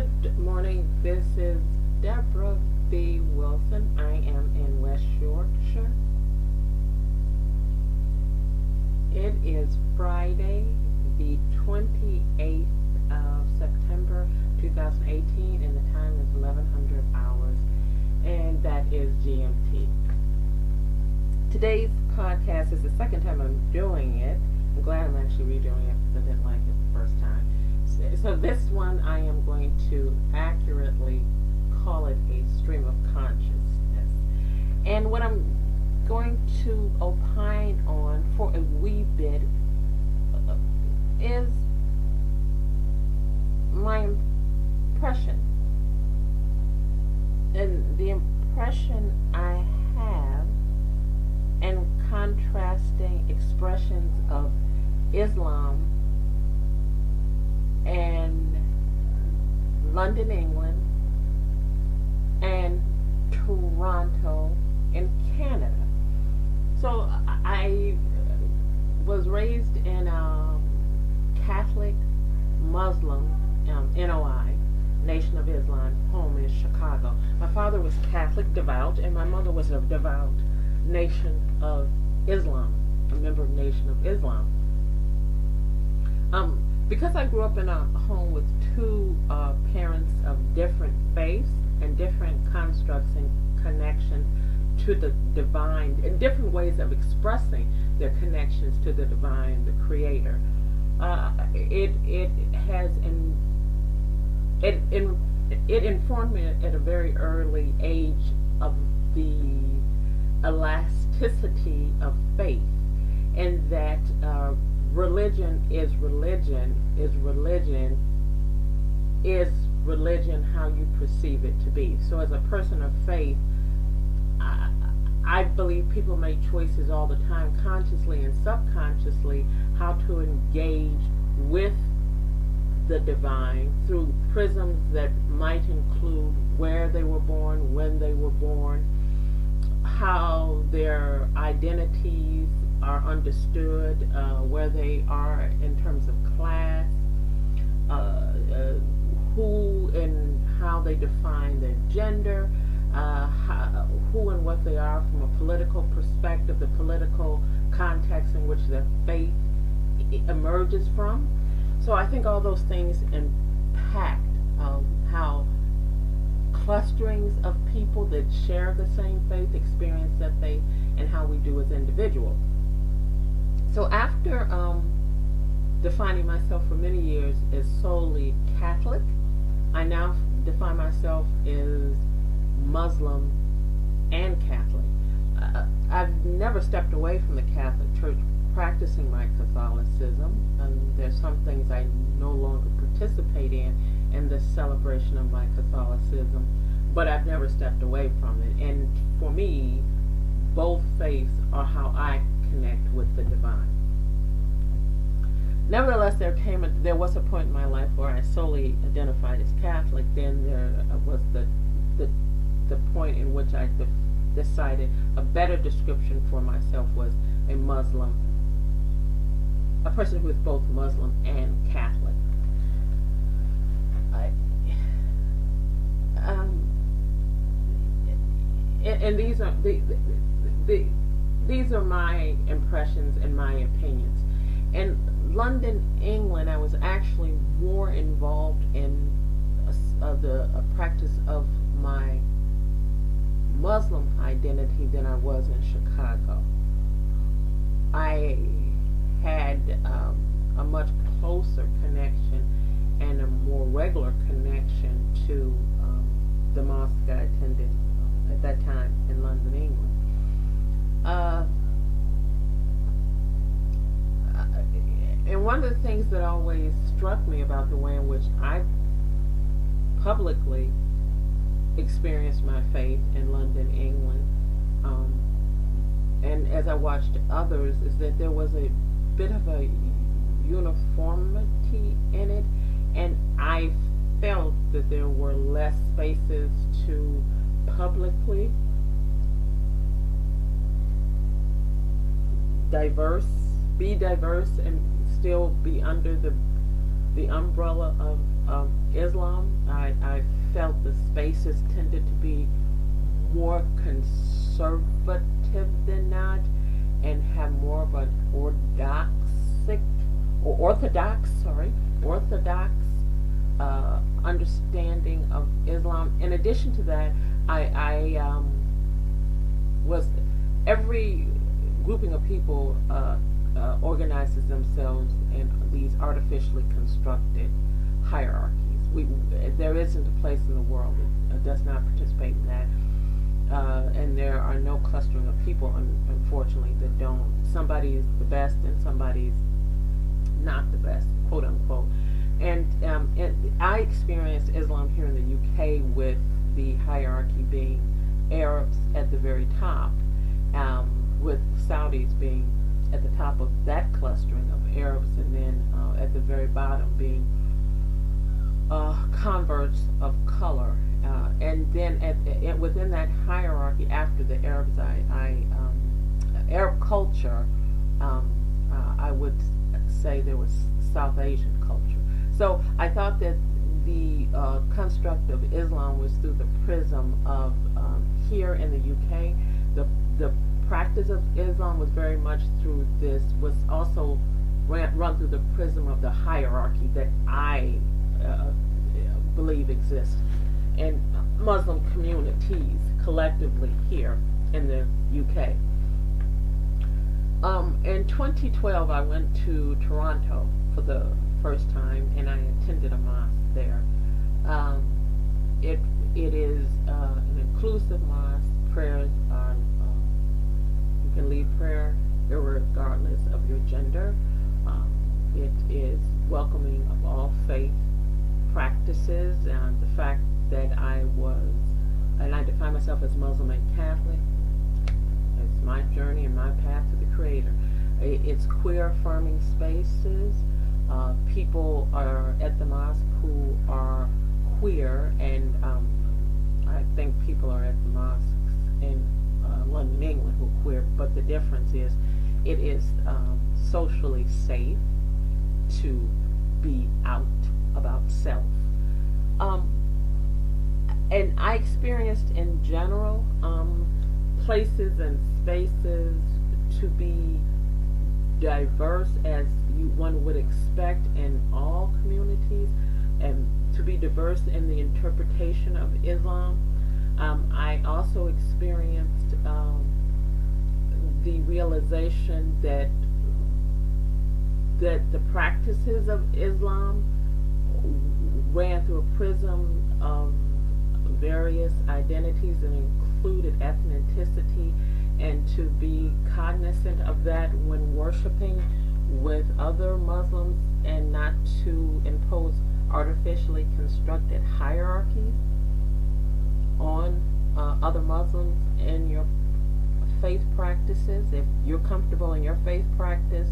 Good morning. This is Debra B. Wilson. I am in West Yorkshire. It is Friday, the 28th of September 2018, and the time is 1100 hours, and that is GMT. Today's podcast is the second time I'm doing it. I'm glad I'm actually redoing it because I didn't like it the first time. So this one I am going to accurately call it a stream of consciousness. And what I'm going to opine on for a wee bit is my impression. And the impression I have and contrasting expressions of Islam and London, England, and Toronto in Canada. So I was raised in a Catholic Muslim NOI, Nation of Islam, home in Chicago. My father was Catholic devout, and my mother was a devout Nation of Islam, a member of Nation of Islam. Because I grew up in a home with two parents of different faiths and different constructs and connections to the divine, and different ways of expressing their connections to the divine, the Creator, it informed me at a very early age of the elasticity of faith, and that religion is religion how you perceive it to be. So as a person of faith, I believe people make choices all the time, consciously and subconsciously, how to engage with the divine through prisms that might include where they were born, when they were born, how their identities are understood, where they are in terms of class, who and how they define their gender, who and what they are from a political perspective, the political context in which their faith emerges from. So I think all those things impact how clusterings of people that share the same faith experience that faith, and how we do as individuals. So after defining myself for many years as solely Catholic, I now define myself as Muslim and Catholic. I've never stepped away from the Catholic Church practicing my Catholicism. There's some things I no longer participate in the celebration of my Catholicism, but I've never stepped away from it. And for me, both faiths are how I connect with the divine. Nevertheless, there was a point in my life where I solely identified as Catholic. Then there was the point in which I decided a better description for myself was a Muslim, a person who is both Muslim and Catholic. And these are my impressions and my opinions. In London, England, I was actually more involved in the practice of my Muslim identity than I was in Chicago. I had a much closer connection and a more regular connection to the mosque I attended at that time in London, England. And one of the things that always struck me about the way in which I publicly experienced my faith in London, England, and as I watched others, is that there was a bit of a uniformity in it, and I felt that there were less spaces to publicly be diverse and still be under the the umbrella of Islam. I felt the spaces tended to be more conservative than not, and have more of an orthodox understanding of Islam. In addition to that, I was every grouping of people organizes themselves in these artificially constructed hierarchies. There isn't a place in the world that does not participate in that. And there are no clustering of people, unfortunately, that don't. Somebody is the best and somebody's not the best, quote unquote. And I experienced Islam here in the UK with the hierarchy being Arabs at the very top, with Saudis being at the top of that clustering of Arabs, and then at the very bottom being converts of color. And then within that hierarchy, after the Arabs, Arab culture, I would say there was South Asian culture. So I thought that the construct of Islam was through the prism of here in the UK. The practice of Islam was very much through this, was also run through the prism of the hierarchy that I believe exists in Muslim communities collectively here in the UK. In 2012, I went to Toronto for the first time, and I attended a mosque there. It is an inclusive mosque. Prayers are, you can lead prayer regardless of your gender. It is welcoming of all faith practices, and the fact that I define myself as Muslim and Catholic. It's my journey and my path to the Creator. It's queer affirming spaces. People are at the mosque who are queer, and I think people are at the mosques in London, England who are queer, but the difference is it is socially safe to be out about self. And I experienced in general places and spaces to be diverse as one would expect in all communities, and to be diverse in the interpretation of Islam. I also experienced the realization that the practices of Islam ran through a prism of various identities and included ethnicity, and to be cognizant of that when worshiping with other Muslims, and not to impose artificially constructed hierarchies on other Muslims in your faith practices. If you're comfortable in your faith practice,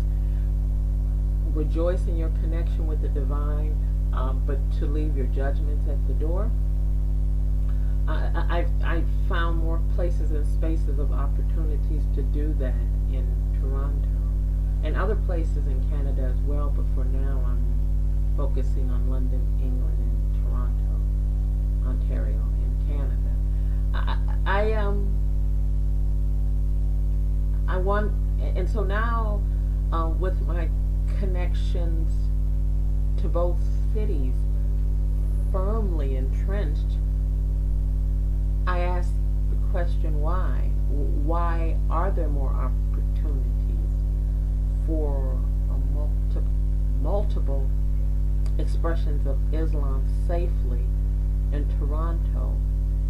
rejoice in your connection with the divine, but to leave your judgments at the door. I've found more places and spaces of opportunities to do that in Toronto and other places in Canada as well, but for now I'm focusing on London, England, and Toronto, Ontario, and Canada. I want, and so now with my connections to both cities firmly entrenched, I ask the question, why? Why are there more opportunities for multiple expressions of Islam safely in Toronto?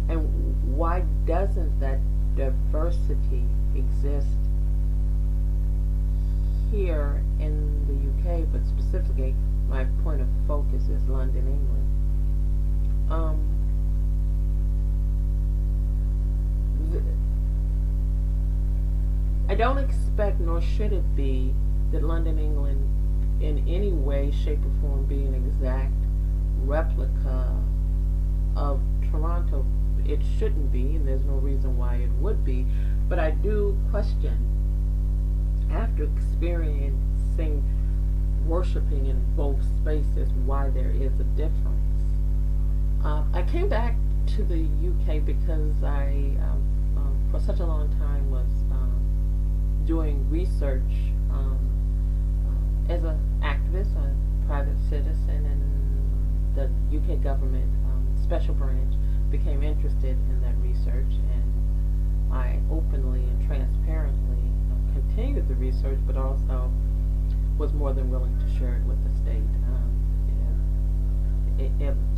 And why doesn't that diversity exist here in the UK, but specifically my point of focus is London, England? I don't expect, nor should it be, that London, England in any way, shape, or form be an exact replica of Toronto. It shouldn't be, and there's no reason why it would be, but I do question, after experiencing worshiping in both spaces, why there is a difference. I came back to the UK because I, for such a long time, was doing research as an activist, a private citizen, and the UK government special branch became interested in that research, and I openly and transparently continued the research, but also was more than willing to share it with the state.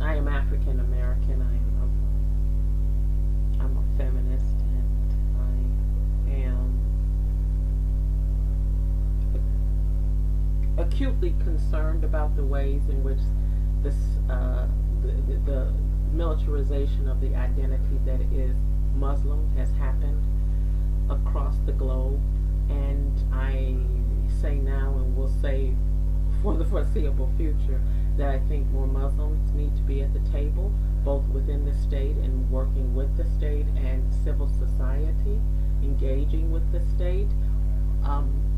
I am African American. I'm a feminist, and I am acutely concerned about the ways in which this the militarization of the identity that is Muslim has happened across the globe. And I say now, and will say for the foreseeable future, that I think more Muslims need to be at the table, both within the state and working with the state, and civil society engaging with the state,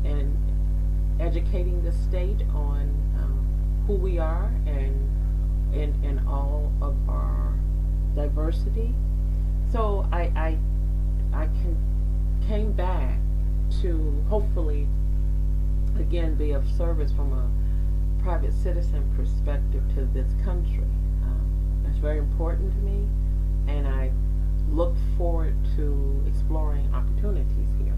and educating the state on who we are and in all of our diversity. So I came back to hopefully again be of service from a private citizen perspective to this country. It's very important to me, and I look forward to exploring opportunities here.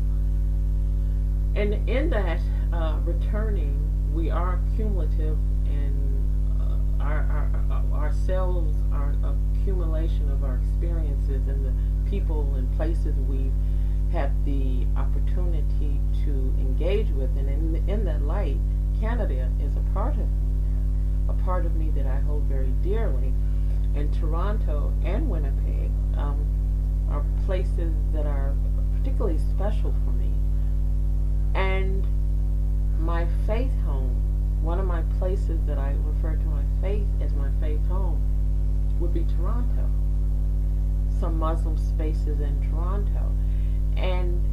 And in that returning, we are cumulative, and ourselves are accumulation of our experiences and the people and places we've had the opportunity to engage with. And in that light, Canada is a part of me now, a part of me that I hold very dearly. And Toronto and Winnipeg are places that are particularly special for me. And my faith home, one of my places that I refer to my faith as my faith home, would be Toronto. Some Muslim spaces in Toronto. And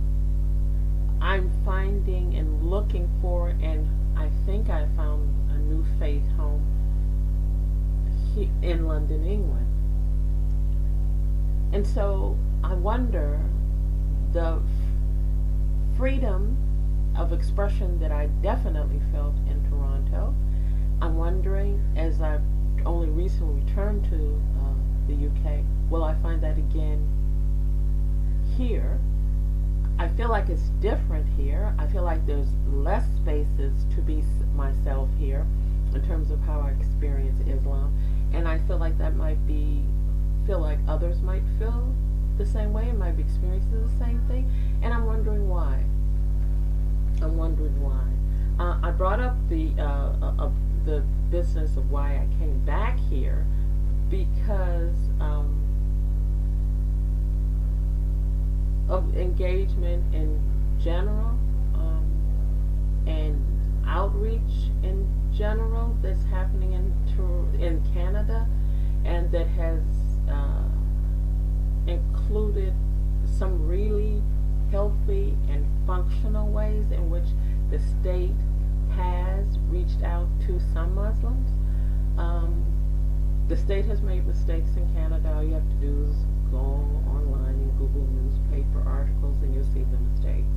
I'm finding and looking for, and I think I found a new faith home in London, England. And so I wonder, the freedom of expression that I definitely felt in Toronto, I'm wondering, as I've only recently returned to the UK, will I find that again here? I feel like it's different here. I feel like there's less spaces to be myself here in terms of how I experience Islam. And I feel like that feel like others might feel the same way and might be experiencing the same thing. And I'm wondering why. I brought up the business of why I came back here because of engagement in general, and outreach in general that's happening in Canada, and that has included some really healthy and functional ways in which the state has reached out to some Muslims. The state has made mistakes in Canada. All you have to do is go online and Google newspaper articles and you'll see the mistakes.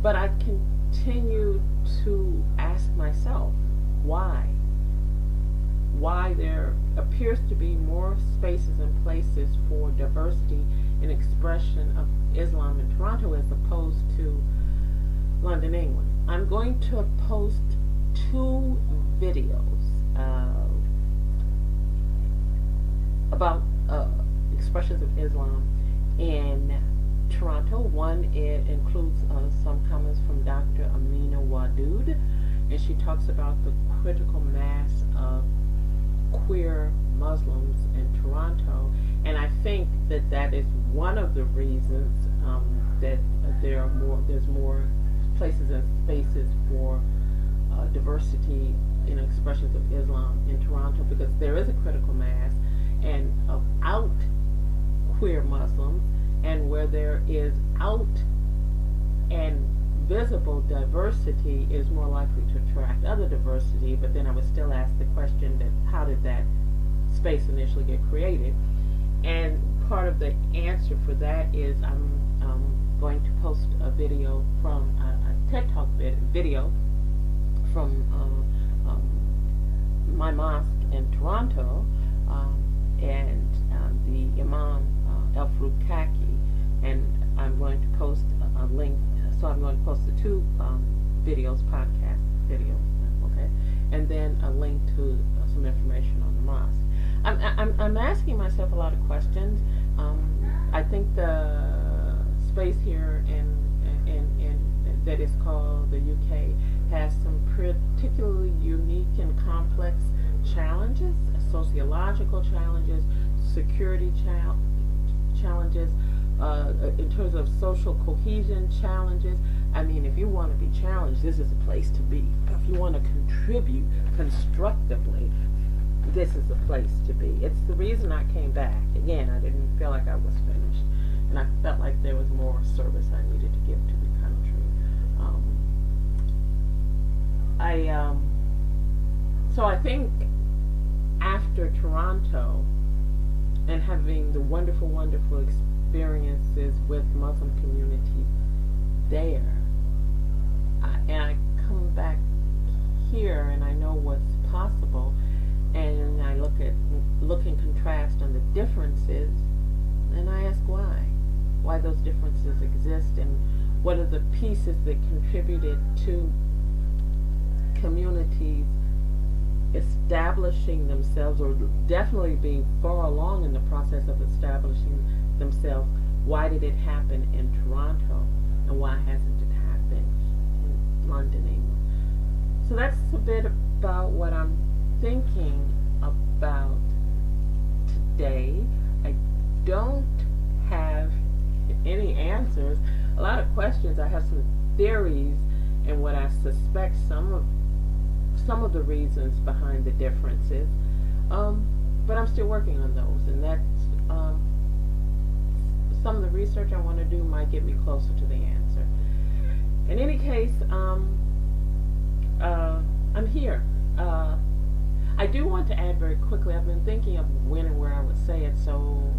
But I continue to ask myself why there appears to be more spaces and places for diversity and expression of Islam in Toronto as opposed to London, England. I'm going to post 2 videos about expressions of Islam in Toronto. One, it includes some comments from Dr. Amina Wadood, and she talks about the critical mass of queer Muslims in Toronto, and I think that that is one of the reasons that there's more places and spaces for diversity in expressions of Islam in Toronto, because there is a critical mass and of out queer Muslims, and where there is out visible diversity is more likely to attract other diversity, but then I would still ask the question that how did that space initially get created? And part of the answer for that is I'm going to post a video from a TED Talk video from my mosque in Toronto, and the Imam El-Farouk, and I'm going to post a link. So I'm going to post the two videos, podcast videos, okay, and then a link to some information on the mosque. I'm asking myself a lot of questions. I think the space here in that is called the UK has some particularly unique and complex challenges, sociological challenges, security challenges, in terms of social cohesion challenges. I mean, if you want to be challenged, this is a place to be. If you want to contribute constructively, this is the place to be. It's the reason I came back. Again, I didn't feel like I was finished, and I felt like there was more service I needed to give to the country. So I think after Toronto and having the wonderful, wonderful experiences with Muslim community there, and I come back here and I know what's possible, and I look and contrast on the differences, and I ask why those differences exist, and what are the pieces that contributed to communities establishing themselves, or definitely being far along in the process of establishing themselves. Why did it happen in Toronto, and why hasn't it happened in London, England? So that's a bit about what I'm thinking about today. I don't have any answers. A lot of questions. I have some theories and what I suspect some of the reasons behind the differences, but I'm still working on those, and that's some of the research I want to do might get me closer to the answer. In any case, I'm here. I do want to add very quickly, I've been thinking of when and where I would say it, so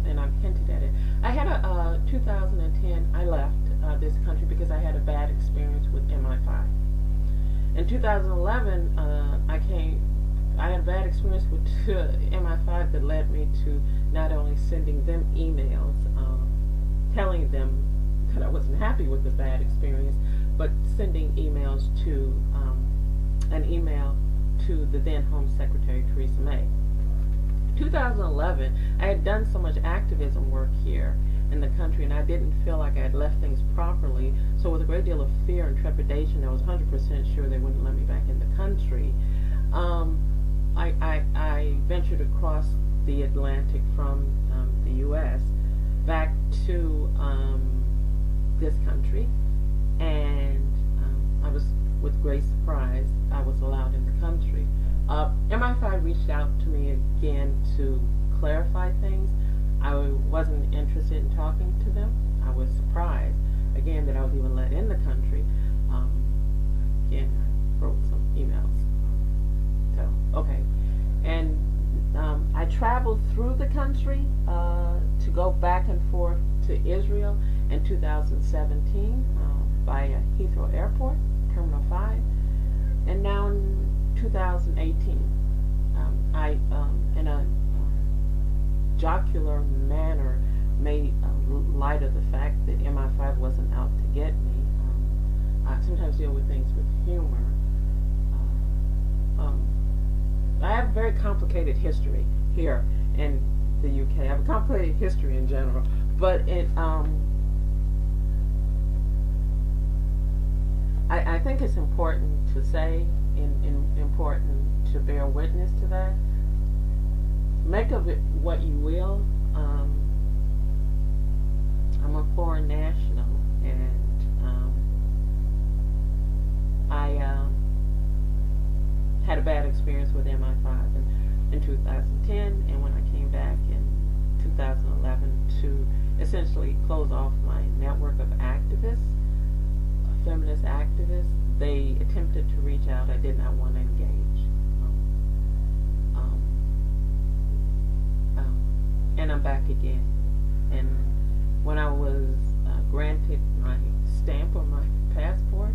and I've hinted at it. I had a 2010, I left this country because I had a bad experience with MI5. In 2011, I had a bad experience with MI5 that led me to not only sending them emails telling them that I wasn't happy with the bad experience, but sending emails to an email to the then Home Secretary Theresa May. 2011, I had done so much activism work here in the country, and I didn't feel like I had left things properly. So with a great deal of fear and trepidation, I was 100% sure they wouldn't let me back in the country. I ventured across the Atlantic from the U.S. back to this country, and I was, with great surprise, I was allowed in the country. MI5 reached out to me again to clarify things. I wasn't interested in talking to them. I was surprised, again, that I was even let in the country. Again, I wrote some emails. So, okay. And I traveled through the country to go back and forth to Israel in 2017 via Heathrow Airport, Terminal 5. And now in 2018, I, in a jocular manner, made light of the fact that MI5 wasn't out to get me. I sometimes deal with things with humor. I have a very complicated history here in the UK. I have a complicated history in general, but it, I think it's important to say, important to bear witness to that. Make of it what you will. I'm a foreign national, and I had a bad experience with MI5 in 2010, and when I came back in 2011 to essentially close off my network of activists, activists. They attempted to reach out. I did not want to engage. And I'm back again. And when I was granted my stamp on my passport,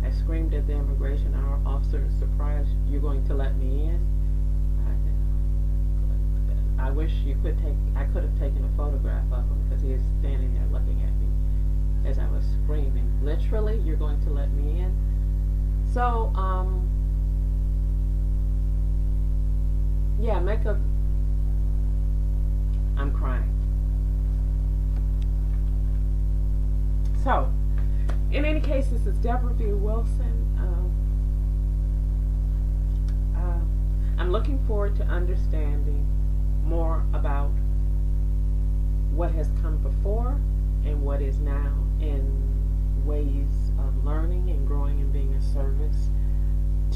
I screamed at the immigration officer, surprised, you're going to let me in? I wish I could have taken a photograph of him, because he is standing there looking at me as I was screaming. Literally, you're going to let me in? So, yeah, I'm crying. So, in any case, this is Debra V. Wilson. I'm looking forward to understanding more about what has come before and what is now in ways of learning and growing and being a service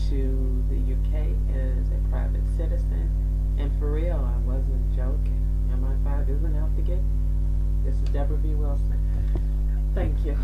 to the UK as a private citizen. And for real, I wasn't joking. MI5 isn't out to get me. This is Debra V. Wilson. Thank you.